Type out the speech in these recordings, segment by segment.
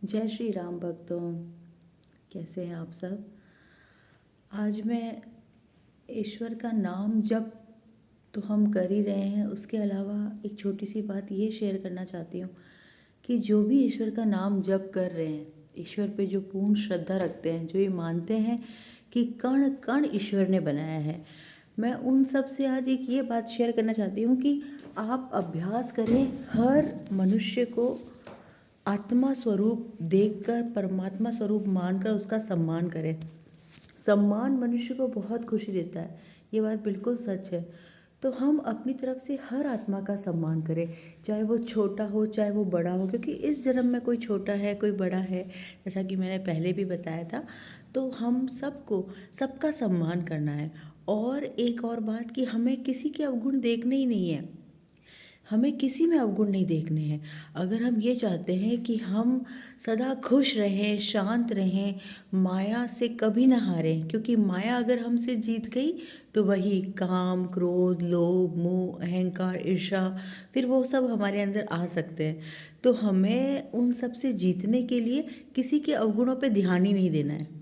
जय श्री राम भक्तों। कैसे हैं आप सब। आज मैं ईश्वर का नाम जप तो हम कर ही रहे हैं, उसके अलावा एक छोटी सी बात ये शेयर करना चाहती हूँ कि जो भी ईश्वर का नाम जप कर रहे हैं, ईश्वर पे जो पूर्ण श्रद्धा रखते हैं, जो ये मानते हैं कि कण कण ईश्वर ने बनाया है, मैं उन सब से आज एक ये बात शेयर करना चाहती हूँ कि आप अभ्यास करें हर मनुष्य को आत्मा स्वरूप देखकर, परमात्मा स्वरूप मानकर उसका सम्मान करें। सम्मान मनुष्य को बहुत खुशी देता है, ये बात बिल्कुल सच है। तो हम अपनी तरफ से हर आत्मा का सम्मान करें, चाहे वो छोटा हो चाहे वो बड़ा हो, क्योंकि इस जन्म में कोई छोटा है कोई बड़ा है, जैसा कि मैंने पहले भी बताया था। तो हम सबको सबका सम्मान करना है। और एक और बात कि हमें किसी के अवगुण देखने ही नहीं है, हमें किसी में अवगुण नहीं देखने हैं। अगर हम ये चाहते हैं कि हम सदा खुश रहें, शांत रहें, माया से कभी ना हारें, क्योंकि माया अगर हमसे जीत गई तो वही काम, क्रोध, लोभ, मोह, अहंकार, ईर्ष्या, फिर वो सब हमारे अंदर आ सकते हैं। तो हमें उन सब से जीतने के लिए किसी के अवगुणों पे ध्यान ही नहीं देना है।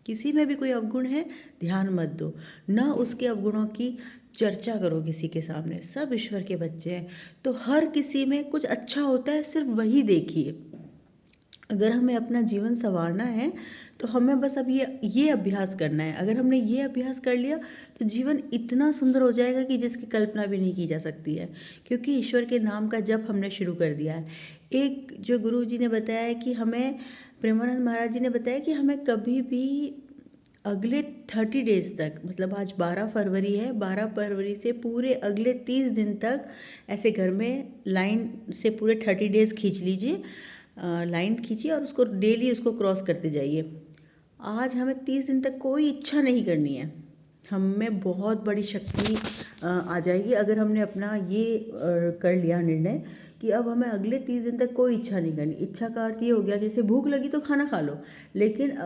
किसी में भी कोई अवगुण है, ध्यान मत दो, ना उसके अवगुणों की चर्चा करो किसी के सामने। सब ईश्वर के बच्चे हैं, तो हर किसी में कुछ अच्छा होता है, सिर्फ वही देखिए। अगर हमें अपना जीवन संवारना है तो हमें बस अब ये अभ्यास करना है। अगर हमने ये अभ्यास कर लिया तो जीवन इतना सुंदर हो जाएगा कि जिसकी कल्पना भी नहीं की जा सकती है, क्योंकि ईश्वर के नाम का जप हमने शुरू कर दिया है। एक जो गुरु जी ने बताया है कि हमें, प्रेमानंद महाराज जी ने बताया कि हमें कभी भी अगले 30 डेज तक, मतलब आज 12 फरवरी है, 12 फरवरी से पूरे अगले 30 दिन तक ऐसे घर में लाइन से पूरे 30 डेज खींच लीजिए। लाइन खींचिए और उसको डेली उसको क्रॉस करते जाइए। आज हमें 30 दिन तक कोई इच्छा नहीं करनी है। हम में बहुत बड़ी शक्ति आ जाएगी अगर हमने अपना ये कर लिया निर्णय कि अब हमें अगले 30 दिन तक कोई इच्छा नहीं करनी। इच्छा का अर्थ ये हो गया, जैसे भूख लगी तो खाना खा लो, लेकिन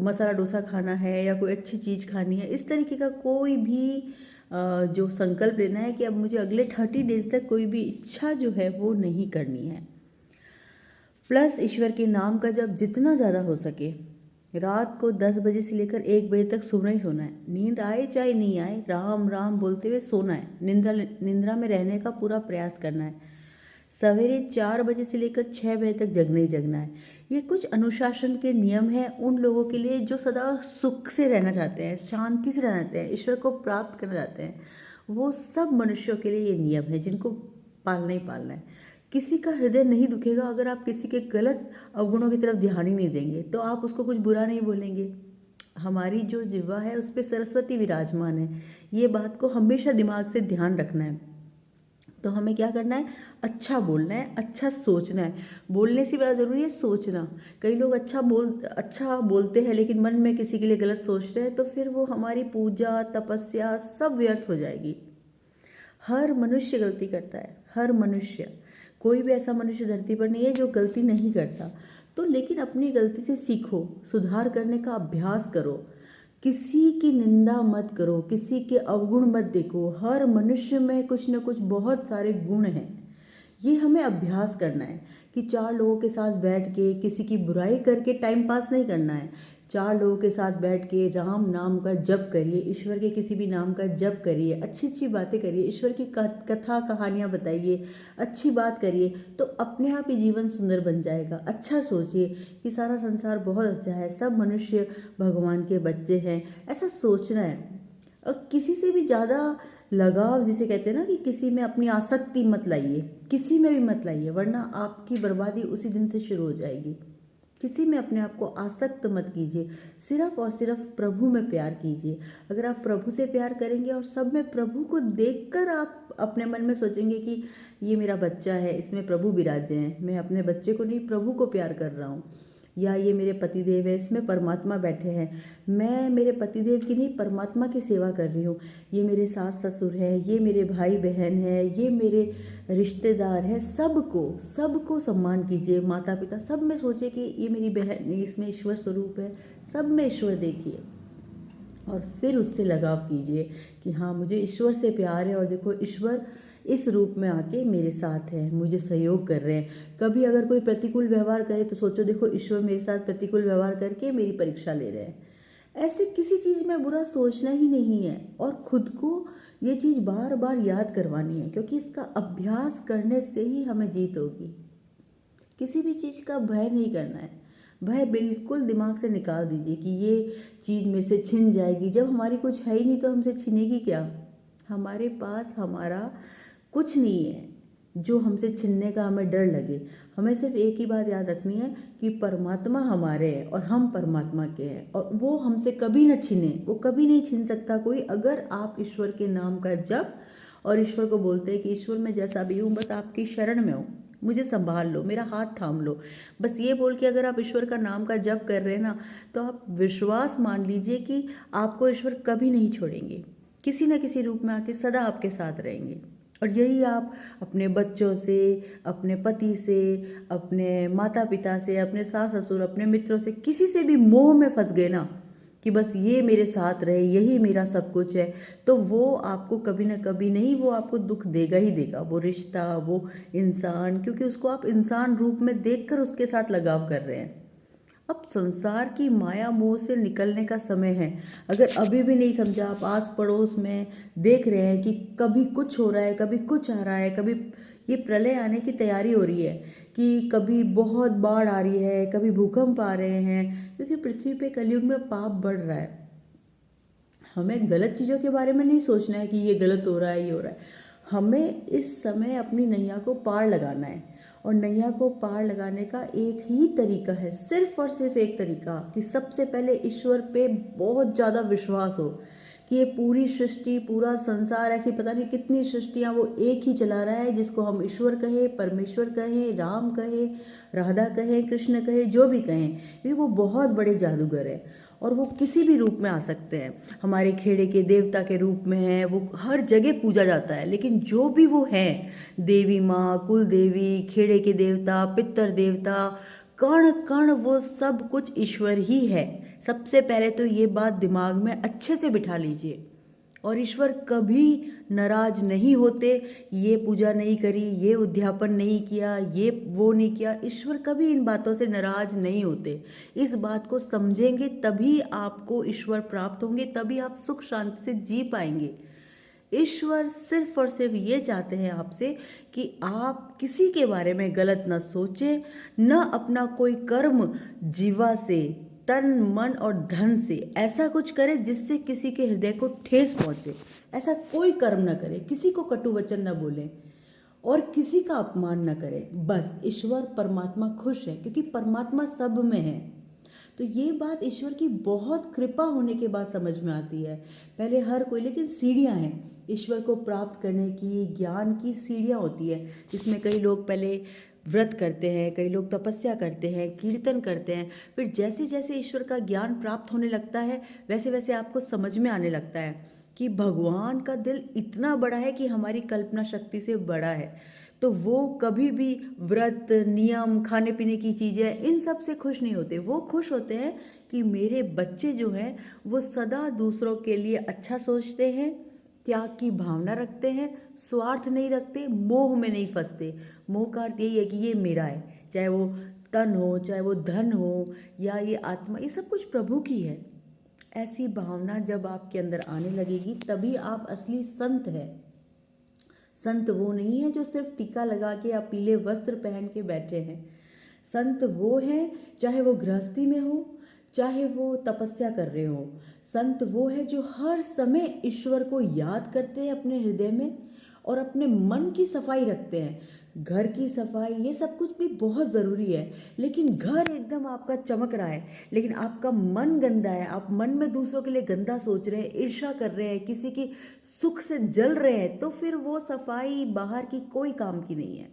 मसाला डोसा खाना है या कोई अच्छी चीज़ खानी है, इस तरीके का कोई भी जो संकल्प लेना है कि अब मुझे अगले 30 डेज तक कोई भी इच्छा जो है वो नहीं करनी है। प्लस ईश्वर के नाम का जब जितना ज़्यादा हो सके, रात को 10 बजे से लेकर 1 बजे तक सोना ही सोना है। नींद आए चाहे नहीं आए, राम राम बोलते हुए सोना है। निंद्रा में रहने का पूरा प्रयास करना है। सवेरे 4 बजे से लेकर 6 बजे तक जगना ही जगना है। ये कुछ अनुशासन के नियम हैं उन लोगों के लिए जो सदा सुख से रहना चाहते हैं, शांति से रहना चाहते हैं, ईश्वर को प्राप्त करना चाहते हैं। वो सब मनुष्यों के लिए ये नियम है जिनको पालना ही पालना है। किसी का हृदय नहीं दुखेगा अगर आप किसी के गलत अवगुणों की तरफ ध्यान ही नहीं देंगे, तो आप उसको कुछ बुरा नहीं बोलेंगे। हमारी जो जिह्वा है उस पर सरस्वती विराजमान है, ये बात को हमेशा दिमाग से ध्यान रखना है। तो हमें क्या करना है, अच्छा बोलना है, अच्छा सोचना है। बोलने से ज़्यादा ज़रूरी है सोचना। कई लोग अच्छा बोलते हैं लेकिन मन में किसी के लिए गलत सोचते हैं, तो फिर वो हमारी पूजा तपस्या सब व्यर्थ हो जाएगी। हर मनुष्य गलती करता है, हर मनुष्य। कोई भी ऐसा मनुष्य धरती पर नहीं है जो गलती नहीं करता। तो लेकिन अपनी गलती से सीखो, सुधार करने का अभ्यास करो। किसी की निंदा मत करो, किसी के अवगुण मत देखो। हर मनुष्य में कुछ न कुछ बहुत सारे गुण हैं। ये हमें अभ्यास करना है कि 4 लोगों के साथ बैठ के किसी की बुराई करके टाइम पास नहीं करना है। 4 लोगों के साथ बैठ के राम नाम का जप करिए, ईश्वर के किसी भी नाम का जप करिए, अच्छी अच्छी बातें करिए, ईश्वर की कथा कहानियाँ बताइए, अच्छी बात करिए, तो अपने आप ही जीवन सुंदर बन जाएगा। अच्छा सोचिए कि सारा संसार बहुत अच्छा है, सब मनुष्य भगवान के बच्चे हैं, ऐसा सोचना है। और किसी से भी ज़्यादा लगाव जिसे कहते हैं ना, कि किसी में अपनी आसक्ति मत लाइए, किसी में भी मत लाइए, वरना आपकी बर्बादी उसी दिन से शुरू हो जाएगी। किसी में अपने आप को आसक्त मत कीजिए, सिर्फ और सिर्फ प्रभु में प्यार कीजिए। अगर आप प्रभु से प्यार करेंगे और सब में प्रभु को देखकर आप अपने मन में सोचेंगे कि ये मेरा बच्चा है, इसमें प्रभु विराजे हैं, मैं अपने बच्चे को नहीं प्रभु को प्यार कर रहा हूँ, या ये मेरे पतिदेव है, इसमें परमात्मा बैठे हैं, मैं मेरे पतिदेव की नहीं परमात्मा की सेवा कर रही हूँ, ये मेरे सास ससुर हैं, ये मेरे भाई बहन हैं, ये मेरे रिश्तेदार हैं, सबको सम्मान कीजिए। माता पिता सब में सोचिए कि ये मेरी बहन, इसमें ईश्वर स्वरूप है, सब में ईश्वर देखिए। और फिर उससे लगाव कीजिए कि हाँ, मुझे ईश्वर से प्यार है और देखो ईश्वर इस रूप में आके मेरे साथ है, मुझे सहयोग कर रहे हैं। कभी अगर कोई प्रतिकूल व्यवहार करे तो सोचो देखो ईश्वर मेरे साथ प्रतिकूल व्यवहार करके मेरी परीक्षा ले रहे हैं। ऐसे किसी चीज़ में बुरा सोचना ही नहीं है और खुद को ये चीज़ बार बार याद करवानी है, क्योंकि इसका अभ्यास करने से ही हमें जीत होगी। किसी भी चीज़ का भय नहीं करना है। भय बिल्कुल दिमाग से निकाल दीजिए कि ये चीज़ मेरे से छिन जाएगी। जब हमारी कुछ है ही नहीं तो हमसे छिनेगी क्या? हमारे पास हमारा कुछ नहीं है जो हमसे छीनने का हमें डर लगे। हमें सिर्फ एक ही बात याद रखनी है कि परमात्मा हमारे हैं और हम परमात्मा के हैं, और वो हमसे कभी ना छीने, वो कभी नहीं छीन सकता कोई। अगर आप ईश्वर के नाम का जप और ईश्वर को बोलते हैं कि ईश्वर मैं जैसा भी हूँ बस आपकी शरण में हूँ, मुझे संभाल लो, मेरा हाथ थाम लो, बस ये बोल के अगर आप ईश्वर का नाम का जप कर रहे हैं ना, तो आप विश्वास मान लीजिए कि आपको ईश्वर कभी नहीं छोड़ेंगे। किसी न किसी रूप में आके सदा आपके साथ रहेंगे। और यही आप अपने बच्चों से, अपने पति से, अपने माता पिता से, अपने सास ससुर, अपने मित्रों से, किसी से भी मोह में फंस गए ना कि बस ये मेरे साथ रहे, यही मेरा सब कुछ है, तो वो आपको कभी ना कभी नहीं, वो आपको दुख देगा ही देगा, वो रिश्ता, वो इंसान, क्योंकि उसको आप इंसान रूप में देखकर उसके साथ लगाव कर रहे हैं। अब संसार की माया मोह से निकलने का समय है। अगर अभी भी नहीं समझा, आप आस पड़ोस में देख रहे हैं कि कभी कुछ हो रहा है, कभी कुछ आ रहा है, कभी ये प्रलय आने की तैयारी हो रही है, कि कभी बहुत बाढ़ आ रही है, कभी भूकंप आ रहे हैं, क्योंकि पृथ्वी पे कलयुग में पाप बढ़ रहा है। हमें गलत चीज़ों के बारे में नहीं सोचना है कि ये गलत हो रहा है, ये हो रहा है। हमें इस समय अपनी नैया को पार लगाना है, और नैया को पार लगाने का एक ही तरीका है, सिर्फ और सिर्फ एक तरीका, कि सबसे पहले ईश्वर पे बहुत ज़्यादा विश्वास हो कि ये पूरी सृष्टि, पूरा संसार, ऐसी पता नहीं कितनी सृष्टियाँ वो एक ही चला रहा है, जिसको हम ईश्वर कहें, परमेश्वर कहें, राम कहें, राधा कहें, कृष्ण कहें, जो भी कहें, क्योंकि वो बहुत बड़े जादूगर हैं और वो किसी भी रूप में आ सकते हैं। हमारे खेड़े के देवता के रूप में हैं, वो हर जगह पूजा जाता है, लेकिन जो भी वो हैं, देवी माँ, कुल देवी, खेड़े के देवता, पितर देवता, कण कण, वो सब कुछ ईश्वर ही है। सबसे पहले तो ये बात दिमाग में अच्छे से बिठा लीजिए। और ईश्वर कभी नाराज नहीं होते, ये पूजा नहीं करी, ये उद्यापन नहीं किया, ये वो नहीं किया, ईश्वर कभी इन बातों से नाराज नहीं होते। इस बात को समझेंगे तभी आपको ईश्वर प्राप्त होंगे, तभी आप सुख शांति से जी पाएंगे। ईश्वर सिर्फ और सिर्फ ये चाहते हैं आपसे कि आप किसी के बारे में गलत न सोचें, न अपना कोई कर्म जीवा से, तन मन और धन से ऐसा कुछ करें जिससे किसी के हृदय को ठेस पहुंचे। ऐसा कोई कर्म न करें, किसी को कटु वचन न बोलें और किसी का अपमान न करें। बस ईश्वर परमात्मा खुश है, क्योंकि परमात्मा सब में है। तो ये बात ईश्वर की बहुत कृपा होने के बाद समझ में आती है। पहले हर कोई, लेकिन सीढ़ियाँ हैं ईश्वर को प्राप्त करने की, ज्ञान की सीढ़ियाँ होती है, जिसमें कई लोग पहले व्रत करते हैं, कई लोग तपस्या करते हैं, कीर्तन करते हैं, फिर जैसे जैसे ईश्वर का ज्ञान प्राप्त होने लगता है वैसे वैसे आपको समझ में आने लगता है कि भगवान का दिल इतना बड़ा है कि हमारी कल्पना शक्ति से बड़ा है। तो वो कभी भी व्रत, नियम, खाने पीने की चीज़ें, इन सब से खुश नहीं होते। वो खुश होते हैं कि मेरे बच्चे जो हैं वो सदा दूसरों के लिए अच्छा सोचते हैं, त्याग की भावना रखते हैं, स्वार्थ नहीं रखते, मोह में नहीं फंसते। मोह का अर्थ यही है कि ये मेरा है, चाहे वो तन हो, चाहे वो धन हो, या ये आत्मा, ये सब कुछ प्रभु की है। ऐसी भावना जब आपके अंदर आने लगेगी तभी आप असली संत हैं। संत वो नहीं है जो सिर्फ टीका लगा के या पीले वस्त्र पहन के बैठे हैं। संत वो हैं, चाहे वो गृहस्थी में हो, चाहे वो तपस्या कर रहे हो। संत वो है जो हर समय ईश्वर को याद करते हैं अपने हृदय में और अपने मन की सफाई रखते हैं। घर की सफाई, ये सब कुछ भी बहुत ज़रूरी है, लेकिन घर एकदम आपका चमक रहा है लेकिन आपका मन गंदा है, आप मन में दूसरों के लिए गंदा सोच रहे हैं, ईर्ष्या कर रहे हैं, किसी की सुख से जल रहे हैं, तो फिर वो सफाई बाहर की कोई काम की नहीं है।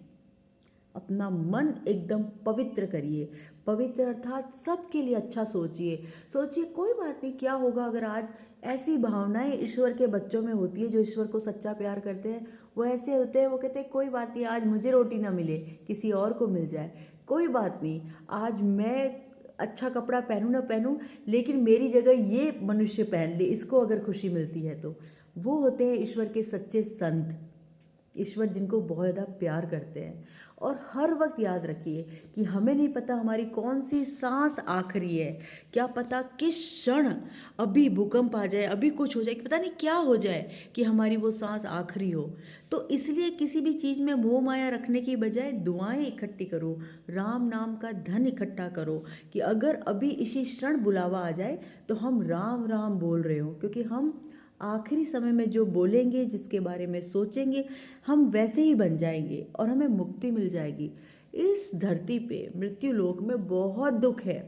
अपना मन एकदम पवित्र करिए। पवित्र अर्थात सबके लिए अच्छा सोचिए। सोचिए कोई बात नहीं, क्या होगा अगर आज ऐसी भावनाएं ईश्वर के बच्चों में होती है जो ईश्वर को सच्चा प्यार करते हैं। वो ऐसे होते हैं, वो कहते हैं कोई बात नहीं, आज मुझे रोटी ना मिले, किसी और को मिल जाए, कोई बात नहीं, आज मैं अच्छा कपड़ा पहनूं ना पहनूं, लेकिन मेरी जगह ये मनुष्य पहन ले, इसको अगर खुशी मिलती है तो वो होते हैं ईश्वर के सच्चे संत, ईश्वर जिनको बहुत ज़्यादा प्यार करते हैं। और हर वक्त याद रखिए कि हमें नहीं पता हमारी कौन सी सांस आखिरी है, क्या पता किस क्षण अभी भूकंप आ जाए, अभी कुछ हो जाए, पता नहीं क्या हो जाए कि हमारी वो सांस आखिरी हो। तो इसलिए किसी भी चीज़ में मोह माया रखने की बजाय दुआएं इकट्ठी करो, राम नाम का धन इकट्ठा करो कि अगर अभी इसी क्षण बुलावा आ जाए तो हम राम राम बोल रहे हो, क्योंकि हम आखिरी समय में जो बोलेंगे, जिसके बारे में सोचेंगे, हम वैसे ही बन जाएंगे और हमें मुक्ति मिल जाएगी। इस धरती पे मृत्यु लोक में बहुत दुख है,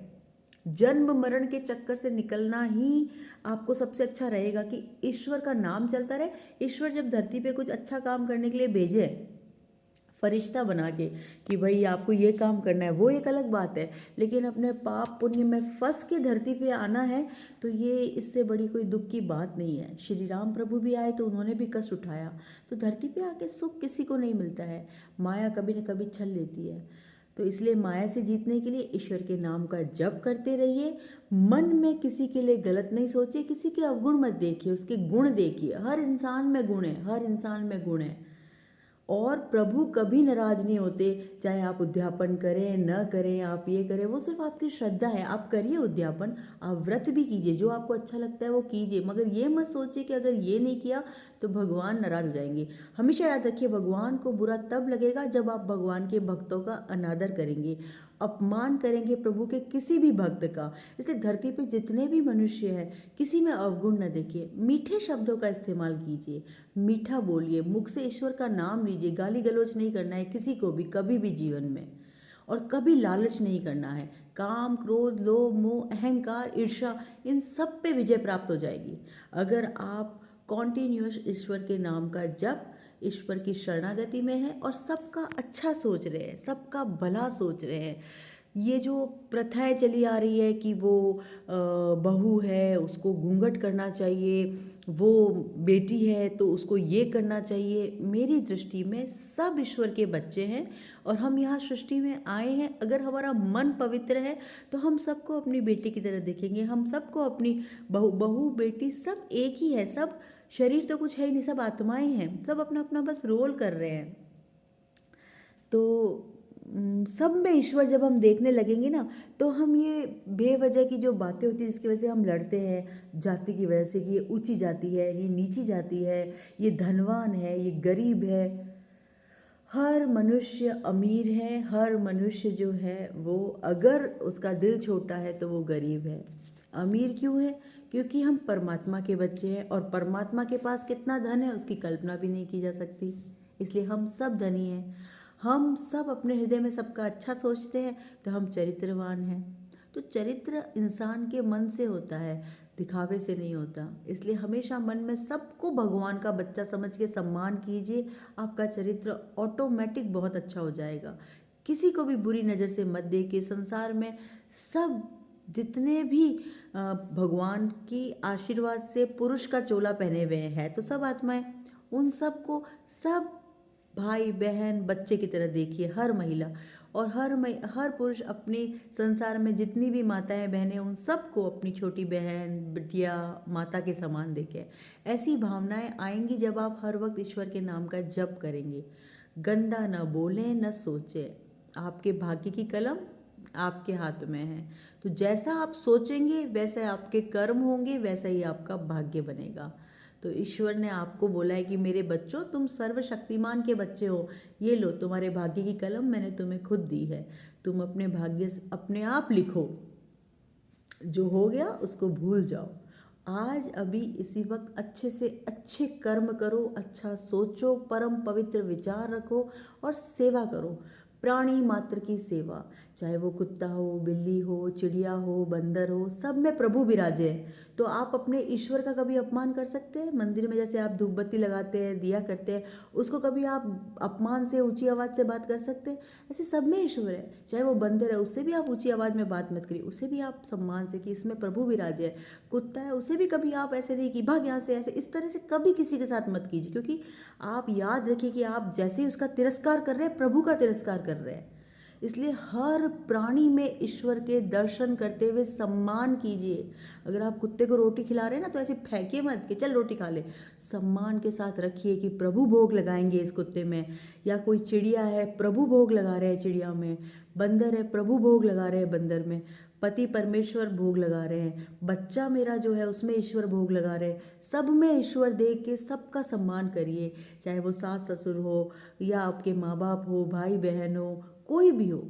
जन्म मरण के चक्कर से निकलना ही आपको सबसे अच्छा रहेगा कि ईश्वर का नाम चलता रहे। ईश्वर जब धरती पे कुछ अच्छा काम करने के लिए भेजे फरिश्ता बना के कि भाई आपको ये काम करना है, वो एक अलग बात है, लेकिन अपने पाप पुण्य में फंस के धरती पे आना है तो ये इससे बड़ी कोई दुख की बात नहीं है। श्री राम प्रभु भी आए तो उन्होंने भी कष्ट उठाया, तो धरती पे आके सुख किसी को नहीं मिलता है, माया कभी न कभी छल लेती है। तो इसलिए माया से जीतने के लिए ईश्वर के नाम का जप करते रहिए, मन में किसी के लिए गलत नहीं सोचिए, किसी के अवगुण मत देखिए, उसके गुण देखिए। हर इंसान में गुण है, हर इंसान में गुण है, और प्रभु कभी नाराज नहीं होते, चाहे आप उद्यापन करें न करें, आप ये करें, वो सिर्फ आपकी श्रद्धा है। आप करिए उद्यापन, आप व्रत भी कीजिए, जो आपको अच्छा लगता है वो कीजिए, मगर ये मत सोचिए कि अगर ये नहीं किया तो भगवान नाराज हो जाएंगे। हमेशा याद रखिए, भगवान को बुरा तब लगेगा जब आप भगवान के भक्तों का अनादर करेंगे, अपमान करेंगे प्रभु के किसी भी भक्त का। इसलिए धरती पे जितने भी मनुष्य हैं, किसी में अवगुण न देखिए, मीठे शब्दों का इस्तेमाल कीजिए, मीठा बोलिए, मुख से ईश्वर का नाम लीजिए, गाली गलौज नहीं करना है किसी को भी कभी भी जीवन में, और कभी लालच नहीं करना है। काम, क्रोध, लोभ, मोह, अहंकार, ईर्ष्या, इन सब पे विजय प्राप्त हो जाएगी अगर आप कॉन्टिन्यूअस ईश्वर के नाम का जप, ईश्वर की शरणागति में है और सबका अच्छा सोच रहे हैं, सबका भला सोच रहे हैं। ये जो प्रथाएं चली आ रही है कि वो बहू है उसको घूंघट करना चाहिए, वो बेटी है तो उसको ये करना चाहिए, मेरी दृष्टि में सब ईश्वर के बच्चे हैं और हम यहाँ सृष्टि में आए हैं। अगर हमारा मन पवित्र है तो हम सबको अपनी बेटी की तरह देखेंगे, हम सबको अपनी बहू बेटी सब एक ही है, सब शरीर तो कुछ है ही नहीं, सब आत्माएं हैं, सब अपना अपना बस रोल कर रहे हैं। तो सब में ईश्वर जब हम देखने लगेंगे ना, तो हम ये बेवजह की जो बातें होती है जिसकी वजह से हम लड़ते हैं जाति की वजह से कि ये ऊंची जाति है, ये नीची जाति है, ये धनवान है, ये गरीब है, हर मनुष्य अमीर है, हर मनुष्य जो है वो अगर उसका दिल छोटा है तो वो गरीब है। अमीर क्यों है? क्योंकि हम परमात्मा के बच्चे हैं और परमात्मा के पास कितना धन है उसकी कल्पना भी नहीं की जा सकती, इसलिए हम सब धनी हैं। हम सब अपने हृदय में सबका अच्छा सोचते हैं तो हम चरित्रवान हैं। तो चरित्र इंसान के मन से होता है, दिखावे से नहीं होता, इसलिए हमेशा मन में सबको भगवान का बच्चा समझ के सम्मान कीजिए, आपका चरित्र ऑटोमेटिक बहुत अच्छा हो जाएगा। किसी को भी बुरी नज़र से मत देखिए। संसार में सब जितने भी भगवान की आशीर्वाद से पुरुष का चोला पहने हुए हैं तो सब आत्माएं, उन सबको सब भाई बहन बच्चे की तरह देखिए, हर महिला और हर पुरुष अपनी संसार में जितनी भी माताएं बहनें उन सबको अपनी छोटी बहन बिटिया माता के समान देखें। ऐसी भावनाएं आएंगी जब आप हर वक्त ईश्वर के नाम का जप करेंगे। गंदा न बोलें न सोचें, आपके भाग्य की कलम आपके हाथ में है, तो जैसा आप सोचेंगे वैसे आपके कर्म होंगे, वैसा ही आपका भाग्य बनेगा। तो ईश्वर ने आपको बोला है कि मेरे बच्चों तुम सर्वशक्तिमान के बच्चे हो, ये लो तुम्हारे भाग्य की कलम मैंने तुम्हें खुद दी है, तुम अपने भाग्य अपने आप लिखो, जो हो गया उसको भूल जाओ। आज अभी इसी वक्त अच्छे से अच्छे कर्म करो, अच्छा सोचो, परम पवित्र विचार रखो और सेवा करो। प्राणी मात्र की सेवा, चाहे वो कुत्ता हो, बिल्ली हो, चिड़िया हो, बंदर हो, सब में प्रभु विराजे हैं। तो आप अपने ईश्वर का कभी अपमान कर सकते हैं? मंदिर में जैसे आप धूप बत्ती लगाते हैं, दिया करते हैं, उसको कभी आप अपमान से ऊंची आवाज़ से बात कर सकते हैं? ऐसे सब में ईश्वर है। चाहे वो बंदर है उससे भी आप ऊंची आवाज़ में बात मत करिए, उसे भी आप सम्मान से कि इसमें प्रभु विराजे है। कुत्ता है उसे भी कभी आप ऐसे नहीं कि भाग यहाँ से, ऐसे इस तरह से कभी किसी के साथ मत कीजिए, क्योंकि आप याद रखिए कि आप जैसे ही उसका तिरस्कार कर रहे हैं प्रभु का तिरस्कार कर रहे हैं। इसलिए हर प्राणी में ईश्वर के दर्शन करते हुए सम्मान कीजिए। अगर आप कुत्ते को रोटी खिला रहे हैं ना तो ऐसे फेंकिए मत कि चल रोटी खा ले। सम्मान के साथ रखिए कि प्रभु भोग लगाएंगे इस कुत्ते में। या कोई चिड़िया है, प्रभु भोग लगा रहे हैं चिड़िया में। बंदर है, प्रभु भोग लगा रहे हैं बंदर में। पति परमेश्वर भोग लगा रहे हैं। बच्चा मेरा जो है उसमें ईश्वर भोग लगा रहे हैं। सब में ईश्वर देख के सबका सम्मान करिए, चाहे वो सास ससुर हो या आपके माँ बाप हो, भाई बहन हो, कोई भी हो,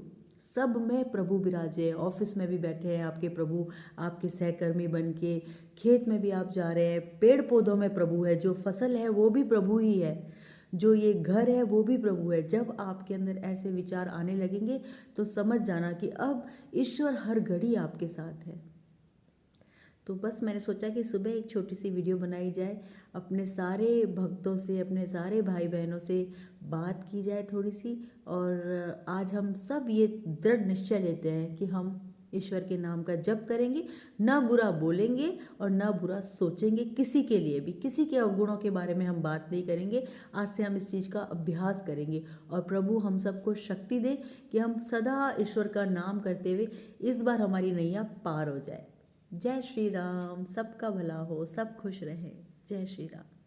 सब में प्रभु विराजे। ऑफिस में भी बैठे हैं आपके प्रभु, आपके सहकर्मी बन के। खेत में भी आप जा रहे हैं, पेड़ पौधों में प्रभु है। जो फसल है वो भी प्रभु ही है। जो ये घर है वो भी प्रभु है। जब आपके अंदर ऐसे विचार आने लगेंगे तो समझ जाना कि अब ईश्वर हर घड़ी आपके साथ है। तो बस मैंने सोचा कि सुबह एक छोटी सी वीडियो बनाई जाए, अपने सारे भक्तों से, अपने सारे भाई बहनों से बात की जाए थोड़ी सी। और आज हम सब ये दृढ़ निश्चय लेते हैं कि हम ईश्वर के नाम का जप करेंगे, ना बुरा बोलेंगे और ना बुरा सोचेंगे किसी के लिए भी। किसी के अवगुणों के बारे में हम बात नहीं करेंगे। आज से हम इस चीज़ का अभ्यास करेंगे और प्रभु हम सबको शक्ति दे कि हम सदा ईश्वर का नाम करते हुए इस बार हमारी नैया पार हो जाए। जय श्री राम। सबका भला हो, सब खुश रहें। जय श्री राम।